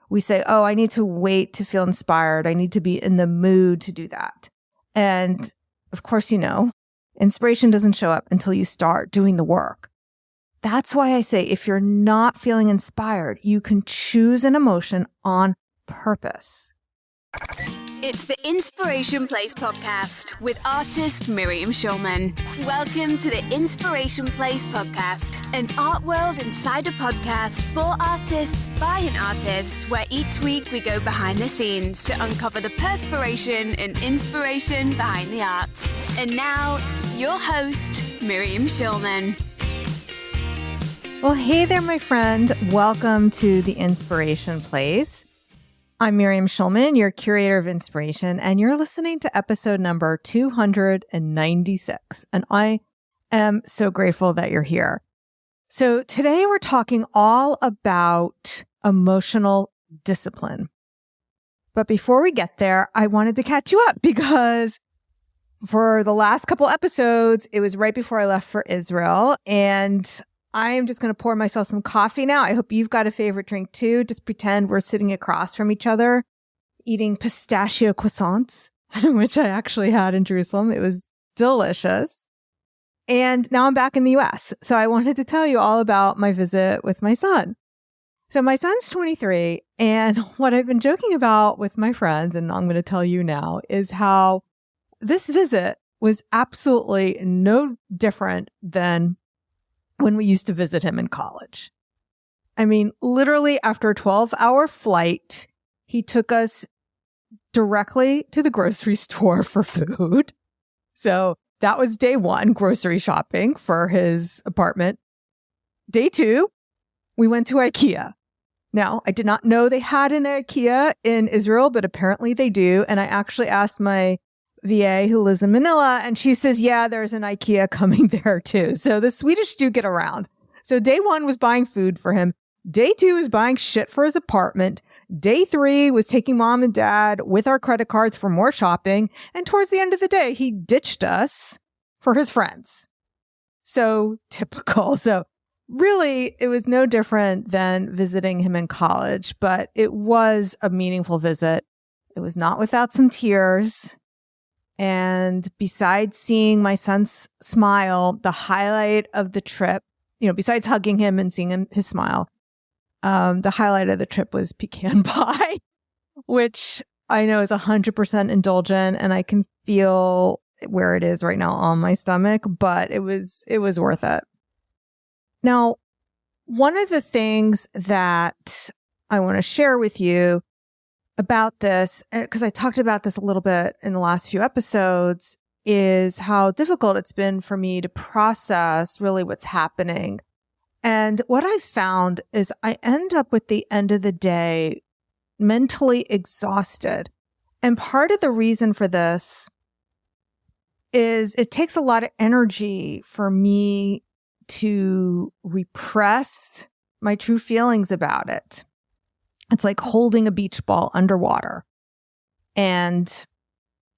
we say, oh, I need to wait to feel inspired. I need to be in the mood to do that. And of course, inspiration doesn't show up until you start doing the work. That's why I say if you're not feeling inspired, you can choose an emotion on purpose. It's the Inspiration Place podcast with artist Miriam Schulman. Welcome to the Inspiration Place podcast, an art world insider podcast for artists by an artist, where each week we go behind the scenes to uncover the perspiration and inspiration behind the art. And now, your host, Miriam Schulman. Well, hey there, my friend. Welcome to the Inspiration Place. I'm Miriam Schulman, your curator of inspiration, and you're listening to episode number 296. And I am so grateful that you're here. So today we're talking all about emotional discipline. But before we get there, I wanted to catch you up because for the last couple episodes, it was right before I left for Israel, and I am just going to pour myself some coffee now. I hope you've got a favorite drink too. Just pretend we're sitting across from each other, eating pistachio croissants, which I actually had in Jerusalem. It was delicious. And now I'm back in the US. So I wanted to tell you all about my visit with my son. So my son's 23. And what I've been joking about with my friends, and I'm going to tell you now, is how this visit was absolutely no different than when we used to visit him in college. I mean, literally after a 12-hour flight, he took us directly to the grocery store for food. So that was day one, grocery shopping for his apartment. Day two, we went to IKEA. Now, I did not know they had an IKEA in Israel, but apparently they do. And I actually asked my VA who lives in Manila, and she says, yeah, there's an IKEA coming there too. So the Swedish do get around. So day one was buying food for him. Day two was buying shit for his apartment. Day three was taking mom and dad with our credit cards for more shopping. And towards the end of the day, he ditched us for his friends. So typical. So really, it was no different than visiting him in college, but it was a meaningful visit. It was not without some tears. And besides seeing my son's smile, the highlight of the trip, besides hugging him and seeing his smile, the highlight of the trip was pecan pie, which I know is 100% indulgent, and I can feel where it is right now on my stomach, but it was worth it. Now, one of the things that I want to share with you about this, because I talked about this a little bit in the last few episodes, is how difficult it's been for me to process really what's happening. And what I found is I end up with the end of the day mentally exhausted. And part of the reason for this is it takes a lot of energy for me to repress my true feelings about it. It's like holding a beach ball underwater and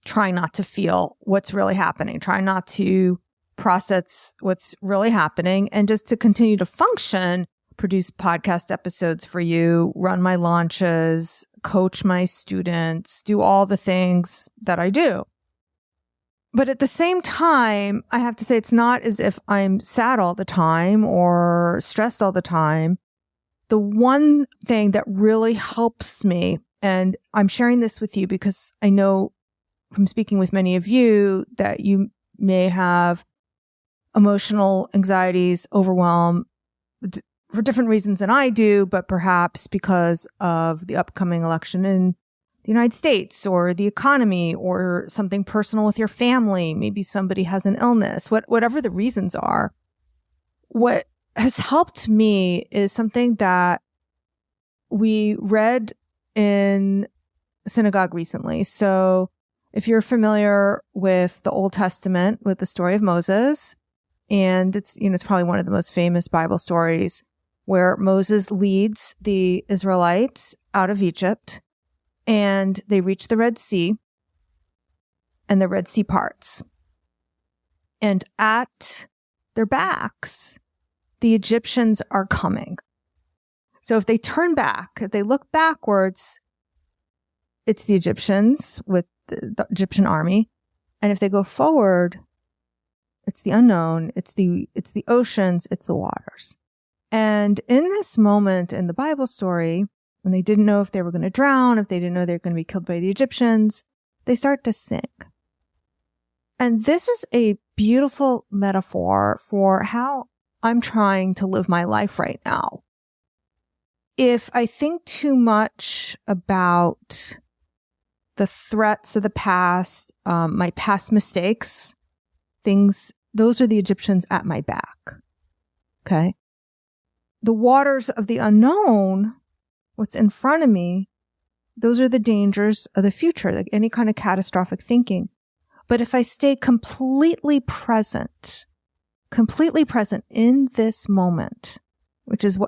trying not to feel what's really happening, trying not to process what's really happening, and just to continue to function, produce podcast episodes for you, run my launches, coach my students, do all the things that I do. But at the same time, I have to say it's not as if I'm sad all the time or stressed all the time. The one thing that really helps me, and I'm sharing this with you because I know from speaking with many of you that you may have emotional anxieties, overwhelm for different reasons than I do, but perhaps because of the upcoming election in the United States or the economy or something personal with your family. Maybe somebody has an illness, whatever the reasons are. What has helped me is something that we read in synagogue recently. So if you're familiar with the Old Testament, with the story of Moses, and it's probably one of the most famous Bible stories where Moses leads the Israelites out of Egypt, and they reach the Red Sea, and the Red Sea parts. And at their backs, the Egyptians are coming. So if they turn back, if they look backwards, it's the Egyptians with the Egyptian army. And if they go forward, it's the unknown, it's the oceans, it's the waters. And in this moment in the Bible story, when they didn't know if they were going to drown, if they didn't know they were going to be killed by the Egyptians, they start to sink. And this is a beautiful metaphor for how I'm trying to live my life right now. If I think too much about the threats of the past, my past mistakes, those are the Egyptians at my back. Okay. The waters of the unknown, what's in front of me, those are the dangers of the future, like any kind of catastrophic thinking. But if I stay completely present in this moment,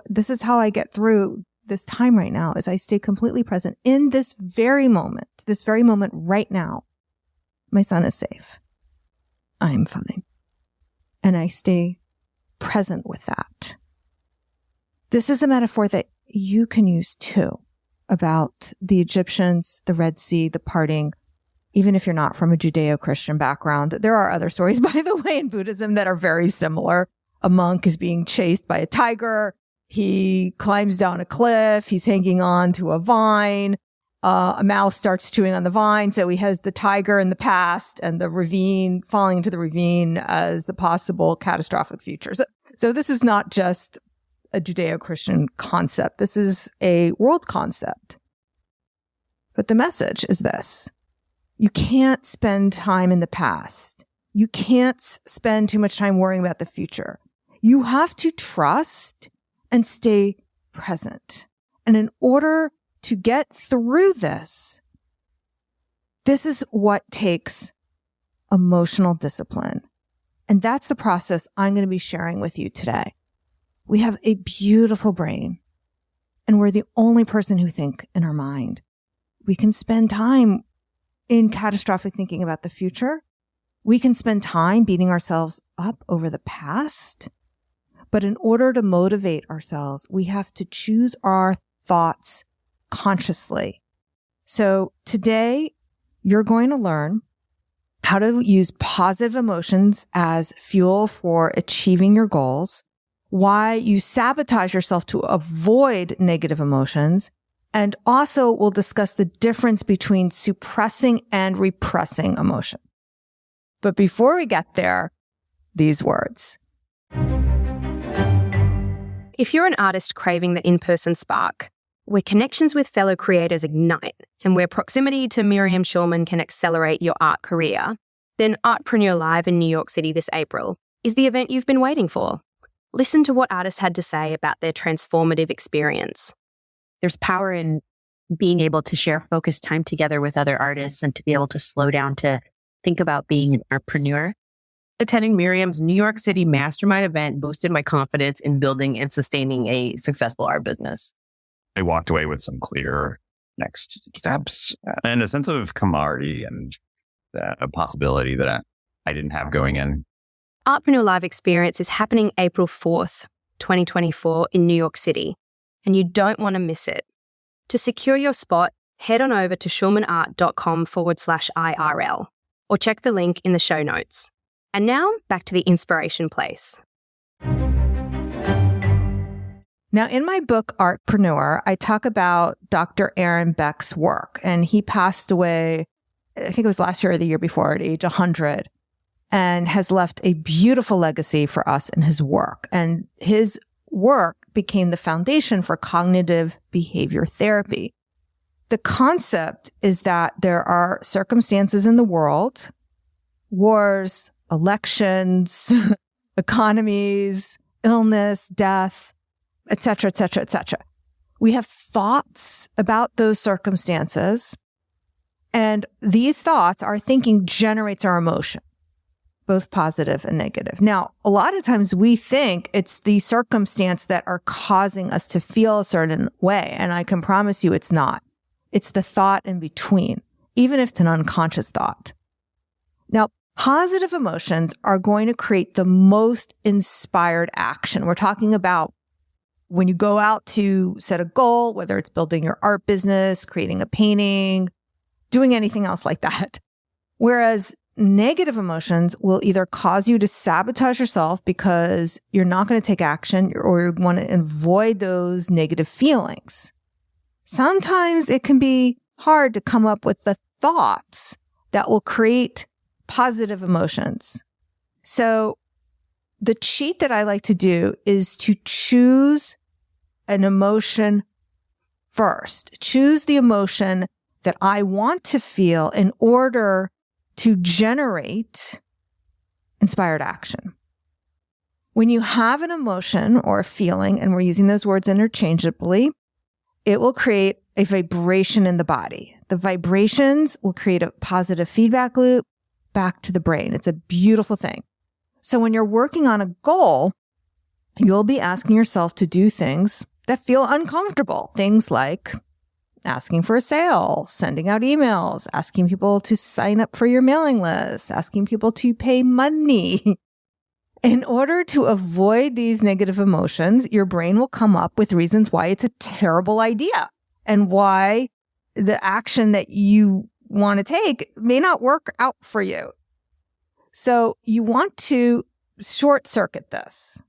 this is how I get through this time right now, is I stay completely present in this very moment right now. My son is safe. I'm fine. And I stay present with that. This is a metaphor that you can use too about the Egyptians, the Red Sea, the parting. Even if you're not from a Judeo-Christian background, there are other stories, by the way, in Buddhism that are very similar. A monk is being chased by a tiger. He climbs down a cliff. He's hanging on to a vine. A mouse starts chewing on the vine. So he has the tiger in the past and the ravine, falling into the ravine as the possible catastrophic future. So this is not just a Judeo-Christian concept. This is a world concept. But the message is this. You can't spend time in the past. You can't spend too much time worrying about the future. You have to trust and stay present. And in order to get through this is what takes emotional discipline. And that's the process I'm going to be sharing with you today. We have a beautiful brain, and we're the only person who think in our mind. We can spend time in catastrophic thinking about the future. We can spend time beating ourselves up over the past. But in order to motivate ourselves, we have to choose our thoughts consciously. So today, you're going to learn how to use positive emotions as fuel for achieving your goals, why you sabotage yourself to avoid negative emotions, and also we'll discuss the difference between suppressing and repressing emotion. But before we get there, these words. If you're an artist craving the in-person spark, where connections with fellow creators ignite, and where proximity to Miriam Schulman can accelerate your art career, then Artpreneur Live in New York City this April is the event you've been waiting for. Listen to what artists had to say about their transformative experience. There's power in being able to share focused time together with other artists and to be able to slow down to think about being an entrepreneur. Attending Miriam's New York City Mastermind event boosted my confidence in building and sustaining a successful art business. I walked away with some clear next steps and a sense of camaraderie and a possibility that I didn't have going in. Artpreneur Live experience is happening April 4th, 2024 in New York City, and you don't want to miss it. To secure your spot, head on over to schulmanart.com/IRL or check the link in the show notes. And now back to the inspiration place. Now, in my book, Artpreneur, I talk about Dr. Aaron Beck's work, and he passed away, I think it was last year or the year before, at age 100, and has left a beautiful legacy for us in his work. And his work became the foundation for cognitive behavior therapy. The concept is that there are circumstances in the world, wars, elections, economies, illness, death, etc., etc., etc. We have thoughts about those circumstances, and these thoughts, our thinking generates our emotion, both positive and negative. Now, a lot of times we think it's the circumstance that are causing us to feel a certain way, and I can promise you it's not. It's the thought in between, even if it's an unconscious thought. Now, positive emotions are going to create the most inspired action. We're talking about when you go out to set a goal, whether it's building your art business, creating a painting, doing anything else like that. Whereas negative emotions will either cause you to sabotage yourself because you're not going to take action or you want to avoid those negative feelings. Sometimes it can be hard to come up with the thoughts that will create positive emotions. So the cheat that I like to do is to choose an emotion first. Choose the emotion that I want to feel in order to generate inspired action. When you have an emotion or a feeling, and we're using those words interchangeably, it will create a vibration in the body. The vibrations will create a positive feedback loop back to the brain. It's a beautiful thing. So when you're working on a goal, you'll be asking yourself to do things that feel uncomfortable. Things like asking for a sale, sending out emails, asking people to sign up for your mailing list, asking people to pay money. In order to avoid these negative emotions, your brain will come up with reasons why it's a terrible idea and why the action that you want to take may not work out for you. So you want to short circuit this.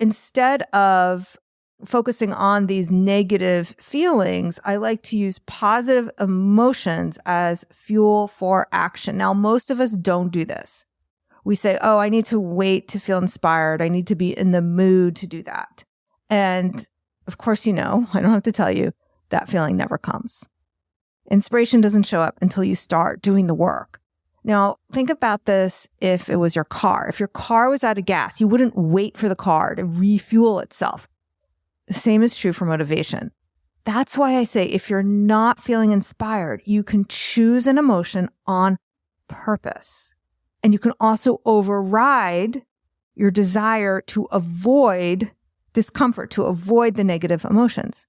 Instead of focusing on these negative feelings, I like to use positive emotions as fuel for action. Now, most of us don't do this. We say, oh, I need to wait to feel inspired. I need to be in the mood to do that. And of course, I don't have to tell you, that feeling never comes. Inspiration doesn't show up until you start doing the work. Now, think about this if it was your car. If your car was out of gas, you wouldn't wait for the car to refuel itself. The same is true for motivation. That's why I say if you're not feeling inspired, you can choose an emotion on purpose. And you can also override your desire to avoid discomfort, to avoid the negative emotions.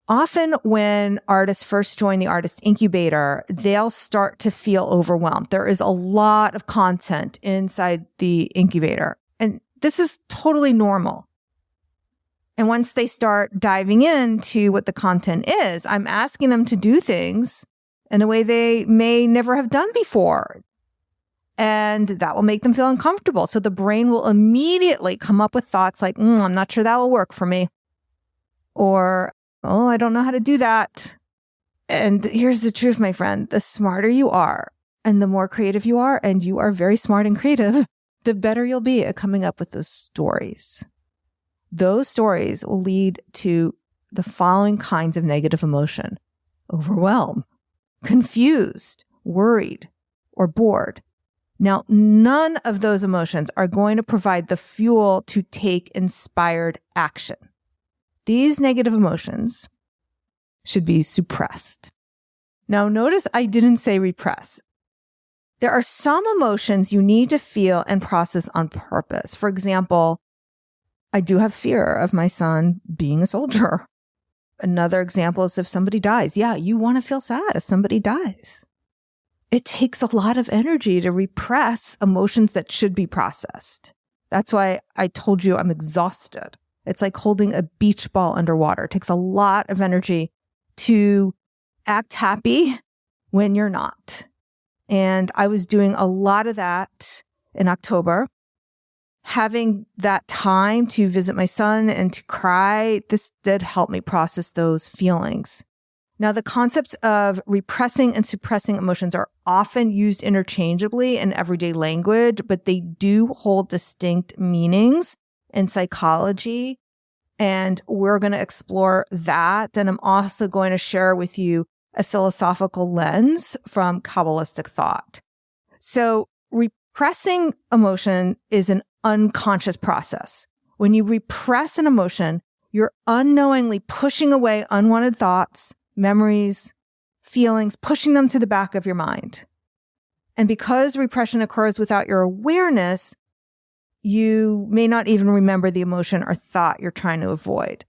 Often when artists first join the artist incubator, they'll start to feel overwhelmed. There is a lot of content inside the incubator, and this is totally normal. And once they start diving into what the content is, I'm asking them to do things in a way they may never have done before. And that will make them feel uncomfortable. So the brain will immediately come up with thoughts like, I'm not sure that will work for me. Or, oh, I don't know how to do that. And here's the truth, my friend. The smarter you are and the more creative you are, and you are very smart and creative, the better you'll be at coming up with those stories. Those stories will lead to the following kinds of negative emotion: overwhelmed, confused, worried, or bored. Now, none of those emotions are going to provide the fuel to take inspired action. These negative emotions should be suppressed. Now, notice I didn't say repress. There are some emotions you need to feel and process on purpose. For example, I do have fear of my son being a soldier. Another example is if somebody dies. Yeah, you want to feel sad if somebody dies. It takes a lot of energy to repress emotions that should be processed. That's why I told you I'm exhausted. It's like holding a beach ball underwater. It takes a lot of energy to act happy when you're not. And I was doing a lot of that in October. Having that time to visit my son and to cry, this did help me process those feelings. Now, the concepts of repressing and suppressing emotions are often used interchangeably in everyday language, but they do hold distinct meanings in psychology. And we're going to explore that. And I'm also going to share with you a philosophical lens from Kabbalistic thought. So repressing emotion is an unconscious process. When you repress an emotion, you're unknowingly pushing away unwanted thoughts, memories, feelings, pushing them to the back of your mind. And because repression occurs without your awareness, you may not even remember the emotion or thought you're trying to avoid.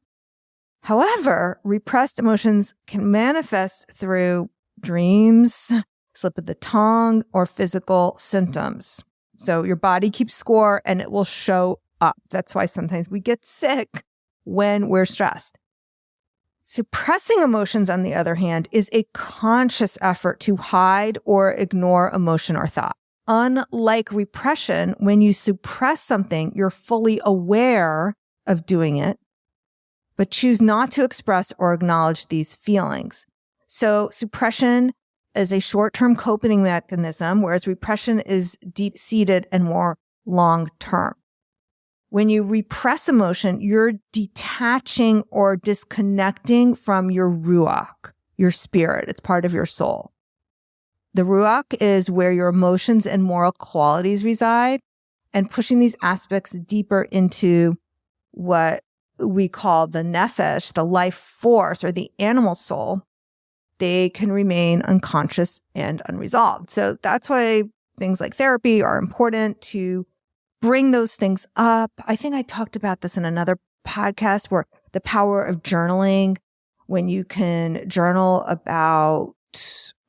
However, repressed emotions can manifest through dreams, slip of the tongue, or physical symptoms. So your body keeps score and it will show up. That's why sometimes we get sick when we're stressed. Suppressing emotions, on the other hand, is a conscious effort to hide or ignore emotion or thought. Unlike repression, when you suppress something, you're fully aware of doing it, but choose not to express or acknowledge these feelings. So suppression is a short-term coping mechanism, whereas repression is deep-seated and more long-term. When you repress emotion, you're detaching or disconnecting from your ruach, your spirit. It's part of your soul. The ruach is where your emotions and moral qualities reside, and pushing these aspects deeper into what we call the nefesh, the life force, or the animal soul, they can remain unconscious and unresolved. So that's why things like therapy are important, to bring those things up. I think I talked about this in another podcast, where the power of journaling, when you can journal about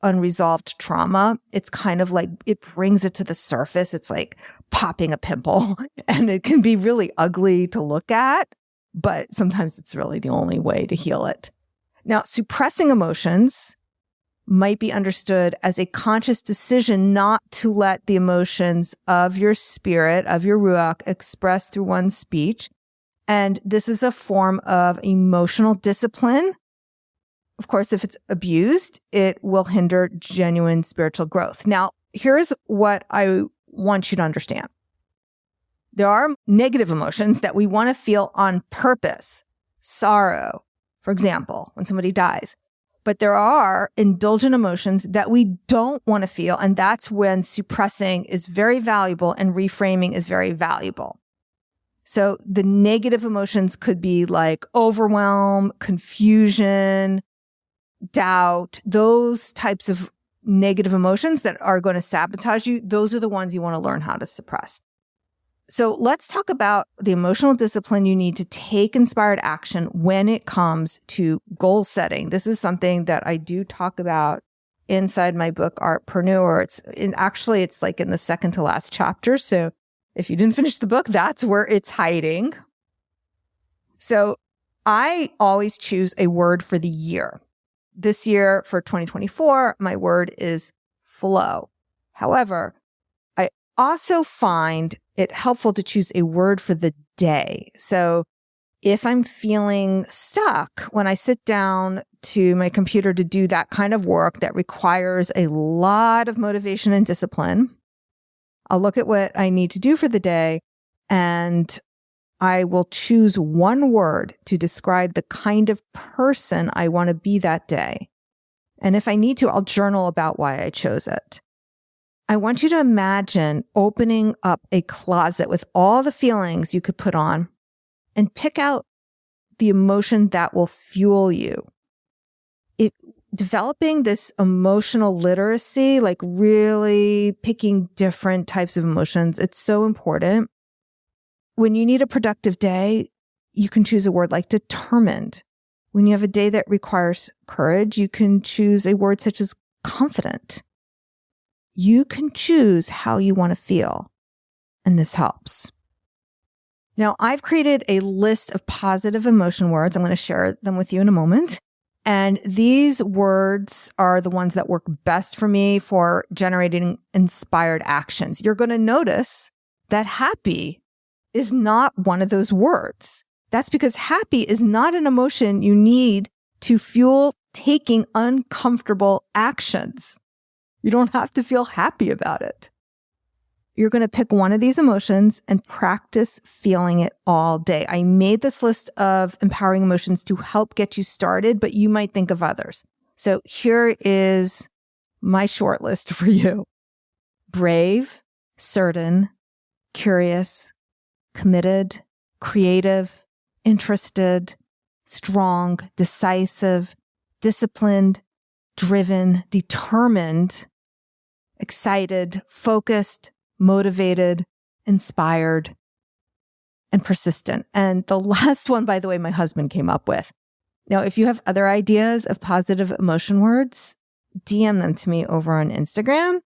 unresolved trauma, it's kind of like it brings it to the surface. It's like popping a pimple, and it can be really ugly to look at, but sometimes it's really the only way to heal it. Now, suppressing emotions might be understood as a conscious decision not to let the emotions of your spirit, of your ruach, express through one's speech. And this is a form of emotional discipline. Of course, if it's abused, it will hinder genuine spiritual growth. Now, here's what I want you to understand. There are negative emotions that we want to feel on purpose. Sorrow, for example, when somebody dies. But there are indulgent emotions that we don't want to feel, and that's when suppressing is very valuable and reframing is very valuable. So the negative emotions could be like overwhelm, confusion, doubt, those types of negative emotions that are going to sabotage you. Those are the ones you want to learn how to suppress. So let's talk about the emotional discipline you need to take inspired action when it comes to goal setting. This is something that I do talk about inside my book, Artpreneur. It's like in the second to last chapter. So if you didn't finish the book, that's where it's hiding. So I always choose a word for the year. This year for 2024, my word is flow. However, I also find it helpful to choose a word for the day. So if I'm feeling stuck when I sit down to my computer to do that kind of work that requires a lot of motivation and discipline, I'll look at what I need to do for the day, and I will choose one word to describe the kind of person I want to be that day. And if I need to, I'll journal about why I chose it. I want you to imagine opening up a closet with all the feelings you could put on and pick out the emotion that will fuel you. Developing this emotional literacy, like really picking different types of emotions, it's so important. When you need a productive day, you can choose a word like determined. When you have a day that requires courage, you can choose a word such as confident. You can choose how you want to feel, and this helps. Now, I've created a list of positive emotion words. I'm going to share them with you in a moment. And these words are the ones that work best for me for generating inspired actions. You're going to notice that happy is not one of those words. That's because happy is not an emotion you need to fuel taking uncomfortable actions. You don't have to feel happy about it. You're going to pick one of these emotions and practice feeling it all day. I made this list of empowering emotions to help get you started, but you might think of others. So here is my short list for you. Brave, certain, curious, committed, creative, interested, strong, decisive, disciplined, driven, determined, excited, focused, motivated, inspired, and persistent. And the last one, by the way, my husband came up with. Now, if you have other ideas of positive emotion words, DM them to me over on Instagram.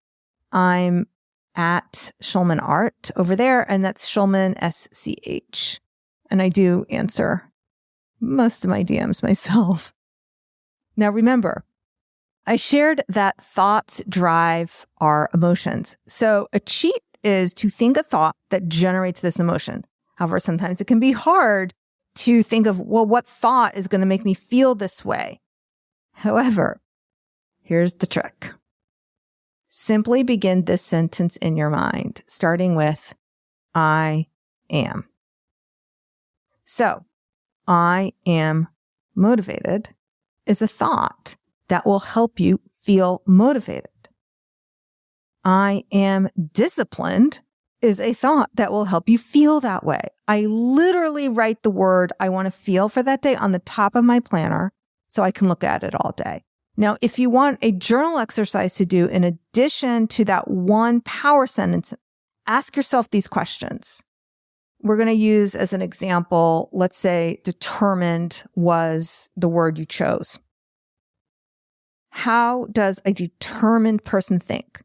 I'm at Schulman Art over there, and that's Schulman SCH. And I do answer most of my DMs myself. Now remember, I shared that thoughts drive our emotions. So a cheat is to think a thought that generates this emotion. However, sometimes it can be hard to think of, well, what thought is going to make me feel this way? However, here's the trick. Simply begin this sentence in your mind, starting with, I am. So, I am motivated is a thought that will help you feel motivated. I am disciplined is a thought that will help you feel that way. I literally write the word I want to feel for that day on the top of my planner so I can look at it all day. Now, if you want a journal exercise to do in addition to that one power sentence, ask yourself these questions. We're going to use as an example, let's say determined was the word you chose. How does a determined person think?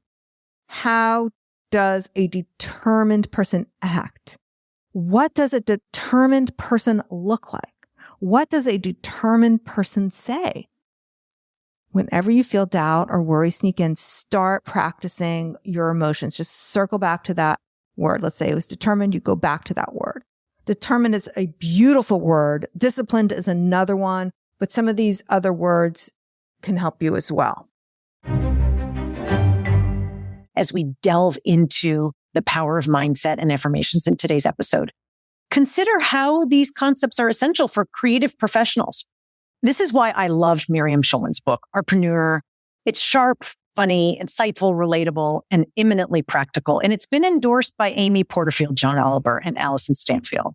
How does a determined person act? What does a determined person look like? What does a determined person say? Whenever you feel doubt or worry sneak in, start practicing your emotions. Just circle back to that word. Let's say it was determined. You go back to that word. Determined is a beautiful word. Disciplined is another one, but some of these other words can help you as well. As we delve into the power of mindset and affirmations in today's episode, consider how these concepts are essential for creative professionals. This is why I loved Miriam Schulman's book, Artpreneur. It's sharp, funny, insightful, relatable, and eminently practical. And it's been endorsed by Amy Porterfield, John Oliver, and Allison Stanfield.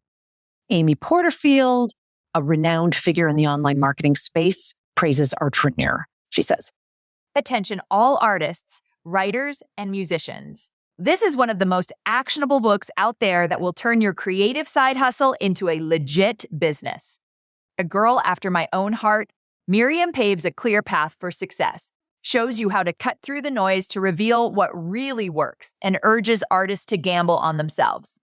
Amy Porterfield, a renowned figure in the online marketing space, praises Artpreneur. She says, "Attention all artists, writers, and musicians. This is one of the most actionable books out there that will turn your creative side hustle into a legit business. A girl after my own heart, Miriam paves a clear path for success, shows you how to cut through the noise to reveal what really works, and urges artists to gamble on themselves."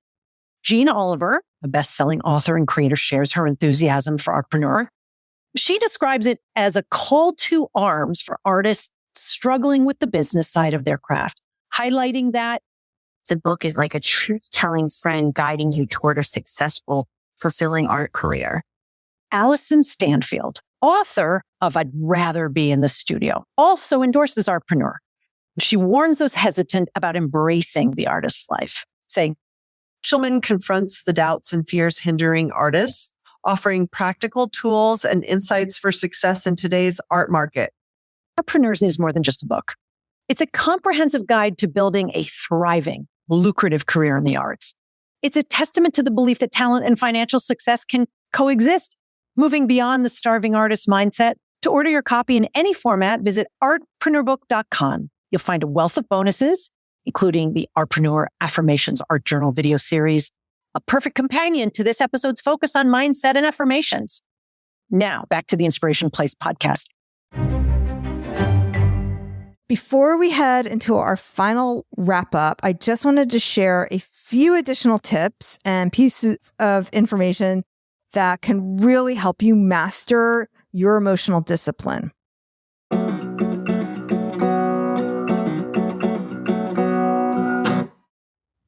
Jean Oliver, a best-selling author and creator, shares her enthusiasm for Artpreneur. She describes it as a call to arms for artists struggling with the business side of their craft, highlighting that The book is like a truth-telling friend guiding you toward a successful, fulfilling art career. Allison Stanfield, author of I'd Rather Be in the Studio, also endorses Artpreneur. She warns those hesitant about embracing the artist's life, saying, Schulman confronts the doubts and fears hindering artists, offering practical tools and insights for success in today's art market. Artpreneurs is more than just a book. It's a comprehensive guide to building a thriving, lucrative career in the arts. It's a testament to the belief that talent and financial success can coexist. Moving beyond the starving artist mindset, to order your copy in any format, visit artpreneurbook.com. You'll find a wealth of bonuses, including the Artpreneur Affirmations Art Journal video series, a perfect companion to this episode's focus on mindset and affirmations. Now, back to the Inspiration Place podcast. Before we head into our final wrap up, I just wanted to share a few additional tips and pieces of information that can really help you master your emotional discipline.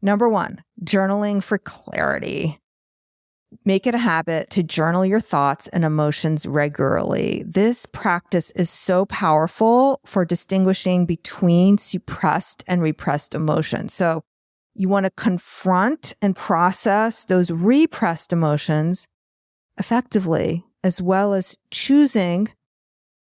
Number 1, journaling for clarity. Make it a habit to journal your thoughts and emotions regularly. This practice is so powerful for distinguishing between suppressed and repressed emotions. So you want to confront and process those repressed emotions effectively, as well as choosing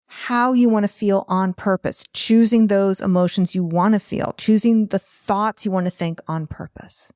how you want to feel on purpose, choosing those emotions you want to feel, choosing the thoughts you want to think on purpose.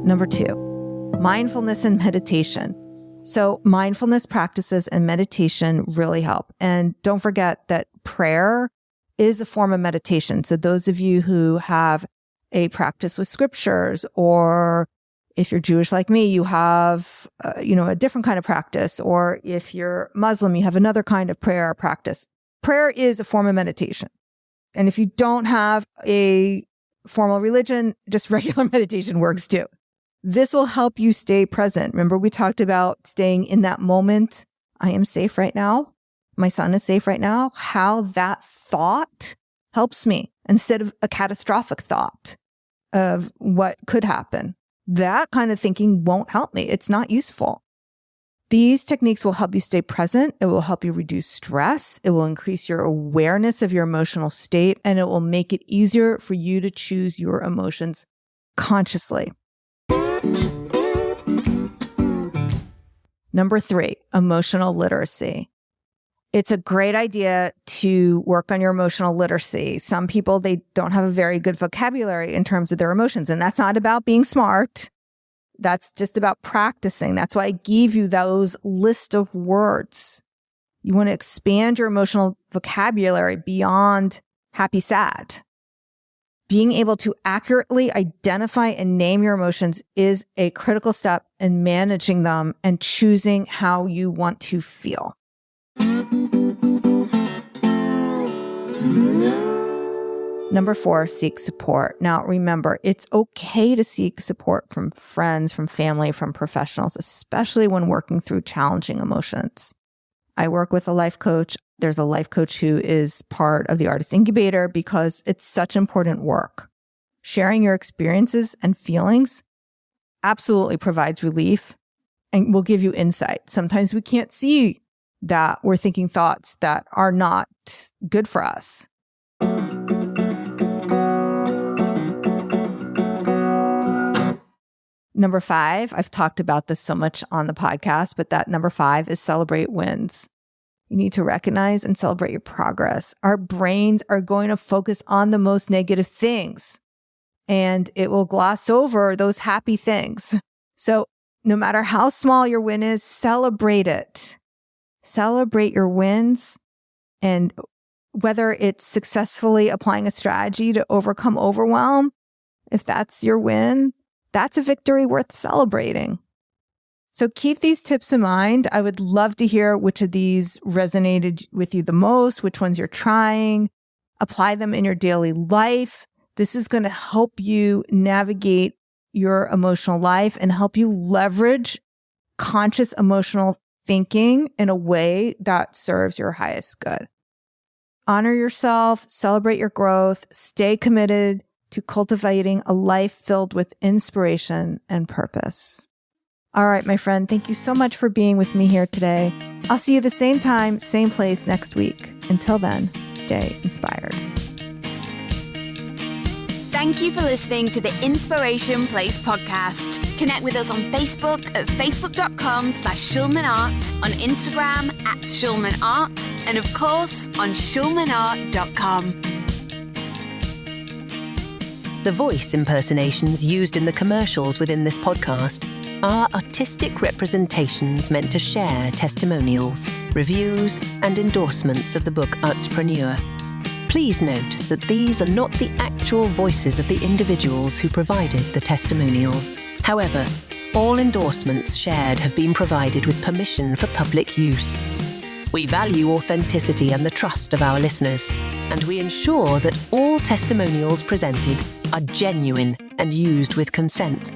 Number 2, mindfulness and meditation. So mindfulness practices and meditation really help. And don't forget that prayer is a form of meditation. So those of you who have a practice with scriptures, or if you're Jewish like me, you have, a different kind of practice, or if you're Muslim, you have another kind of prayer practice. Prayer is a form of meditation. And if you don't have a formal religion, just regular meditation works too. This will help you stay present. Remember, we talked about staying in that moment. I am safe right now. My son is safe right now. How that thought helps me instead of a catastrophic thought of what could happen. That kind of thinking won't help me. It's not useful. These techniques will help you stay present. It will help you reduce stress. It will increase your awareness of your emotional state, and it will make it easier for you to choose your emotions consciously. Number 3, emotional literacy. It's a great idea to work on your emotional literacy. Some people, they don't have a very good vocabulary in terms of their emotions, and that's not about being smart. That's just about practicing. That's why I gave you those list of words. You want to expand your emotional vocabulary beyond happy, sad. Being able to accurately identify and name your emotions is a critical step in managing them and choosing how you want to feel. Number 4, seek support. Now, remember, it's okay to seek support from friends, from family, from professionals, especially when working through challenging emotions. I work with a life coach. There's a life coach who is part of the Artist Incubator because it's such important work. Sharing your experiences and feelings absolutely provides relief and will give you insight. Sometimes we can't see that we're thinking thoughts that are not good for us. Number 5, I've talked about this so much on the podcast, but that number 5 is celebrate wins. You need to recognize and celebrate your progress. Our brains are going to focus on the most negative things, and it will gloss over those happy things. So no matter how small your win is, celebrate it. Celebrate your wins, and whether it's successfully applying a strategy to overcome overwhelm, if that's your win, that's a victory worth celebrating. So keep these tips in mind. I would love to hear which of these resonated with you the most, which ones you're trying. Apply them in your daily life. This is going to help you navigate your emotional life and help you leverage conscious emotional thinking in a way that serves your highest good. Honor yourself, celebrate your growth, stay committed to cultivating a life filled with inspiration and purpose. All right, my friend, thank you so much for being with me here today. I'll see you the same time, same place next week. Until then, stay inspired. Thank you for listening to the Inspiration Place podcast. Connect with us on Facebook at facebook.com/SchulmanArt, on Instagram @SchulmanArt, and of course on schulmanart.com. The voice impersonations used in the commercials within this podcast are artistic representations meant to share testimonials, reviews, and endorsements of the book Artpreneur. Please note that these are not the actual voices of the individuals who provided the testimonials. However, all endorsements shared have been provided with permission for public use. We value authenticity and the trust of our listeners, and we ensure that all testimonials presented are genuine and used with consent.